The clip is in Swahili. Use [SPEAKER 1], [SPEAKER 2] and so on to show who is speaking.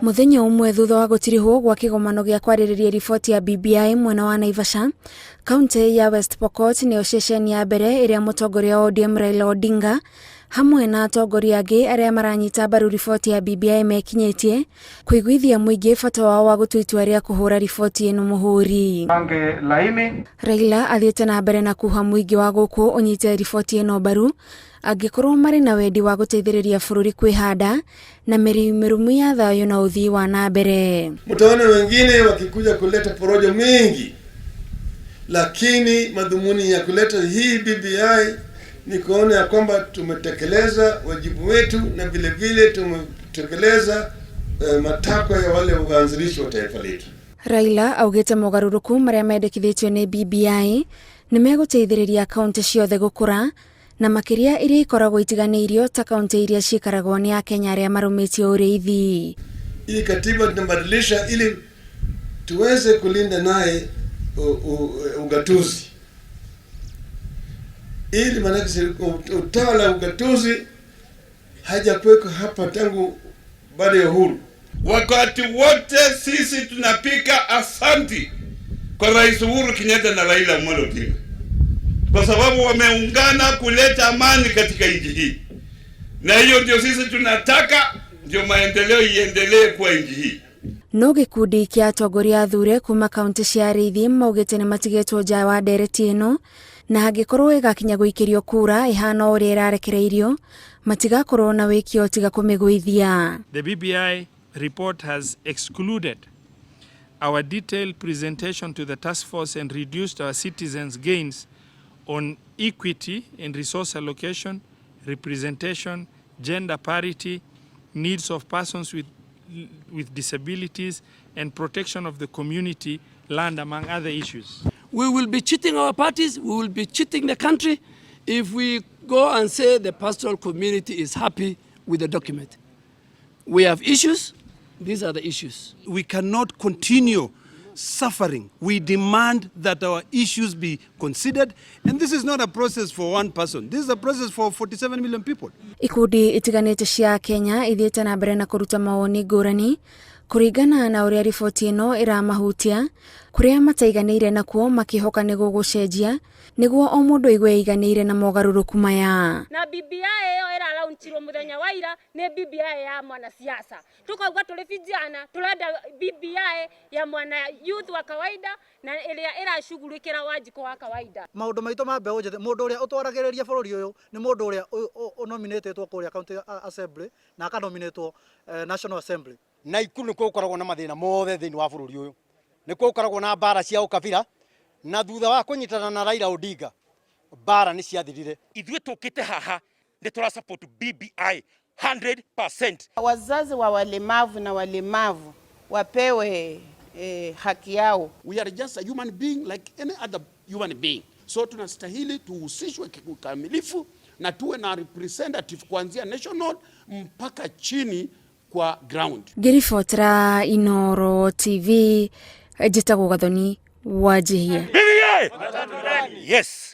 [SPEAKER 1] Muthenya umwe thutha wa gutirihwo gwa kigomano gya kwaririria riboti ya BBI mwena wa Naivasha, kaunti ya West Pokot niyo ceceni ya mbere iria mutongoria wa ODM Raila Odinga hamwe na atongoria angi aria maranyita mbaru riboti ya BBI mekinyitie kuiguithia muingi bata wao wa gutua itua ria kuhura riboti ino muhuri. Raila athiete na mbere na kuha muingi wa guku unyite riboti ino mbaru angikorwo mari na wendi wa guteithiriria bũrũri kwihanda na mirumu ya thayo na uthii wa na mbere.
[SPEAKER 2] Mtaona wengine wakikuja kuleta porojo mingi, lakini madhumuni ya kuleta hii BBI ni kuona ya kwamba tumetekeleza wajibu wetu na vile vile tumetekeleza matakwa ya wale waanzilishi wa taifa letu.
[SPEAKER 1] Raila augite mogaruruku maria mendekithitio ni BBI ni meguteithiriria kaunti ciothe gukura na makiria iria ikoragwo itiganiirio ta kaunti iria cikaragwo ni Akenya aria marumitio uriithi.
[SPEAKER 2] Hii katiba tunabadilisha ili tuweze kulinda naye ugatuzi, ili manake utawala ugatuzi hajakuweko hapa tangu baada ya uhuru.
[SPEAKER 3] Wakati wote sisi tunapika asanti kwa Rais Uhuru Kenyatta na Raila Odinga, kwa sababu wameungana kuleta amani katika nchi hii, na hiyo ndio sisi tunataka, ndio maendeleo iendelee kwa nchi hii.
[SPEAKER 1] No gikundi kia atongoria athure kuma kaunti cia Rithi maugite ni matigetwo nja wa ndereti ino na hangikorwo igakinya guikirio kura ihana uria irarekereirio matigakorwo na wikio tiga kumiguithia.
[SPEAKER 4] The BBI report has excluded our detailed presentation to the task force and reduced our citizens' gains on equity in resource allocation, representation, gender parity, needs of persons with disabilities, and protection of the community land, among other issues.
[SPEAKER 5] We will be cheating our parties, we will be cheating the country if we go and say the pastoral community is happy with the document. We have issues, these are the issues.
[SPEAKER 6] We cannot continue suffering. We demand that our issues be considered, and this is not a process for one person. This is a process for 47 million people.
[SPEAKER 1] Ikundi itiganite cia Kenya ithiete na mbere na kuruta mawoni ngurani kuringana na uria riboti ino iramahutia kuria mataiganiire nakuo makihoka ni gugucenjia niguo o mundu igwe iganiire na mogaruruku maya.
[SPEAKER 7] Na BBI yo iralaunchirwo muthenya wa ira ni BBI ya mwana siasa. Tukauga tuli vijana turenda BBI ya mwana youth wa kawaida na iria irashughulikira wajiko wa kawaida.
[SPEAKER 8] Maundu maitu ma mbeũ njĩthĩ, mundu uria utwaragiriria bũrũri uyu ni mundu uria nominatetwo kuria county assembly na akanominatetwo national assembly.
[SPEAKER 9] Na ikuru nikuo ukoragwo na mathina mothe thiini wa bũrũri uyu, nikuo ukoragwo na mbara cia ukabira, na thutha wa kunyitana na Raila Odinga mbara ni ciathirire.
[SPEAKER 10] Ithuĩ tukite haha ni tura support BBI 100%.
[SPEAKER 11] Wazazi wa walemavu na walemavu wapewe haki yao.
[SPEAKER 12] We are just a human being like any other human being. So tunastahili tuhusishwe kikamilifu na tuwe na representative kuanzia national mpaka chini kwa ground.
[SPEAKER 1] Ngiribotera Inooro TV, njĩtagwo Gathoni Wanjihia.
[SPEAKER 10] Yes.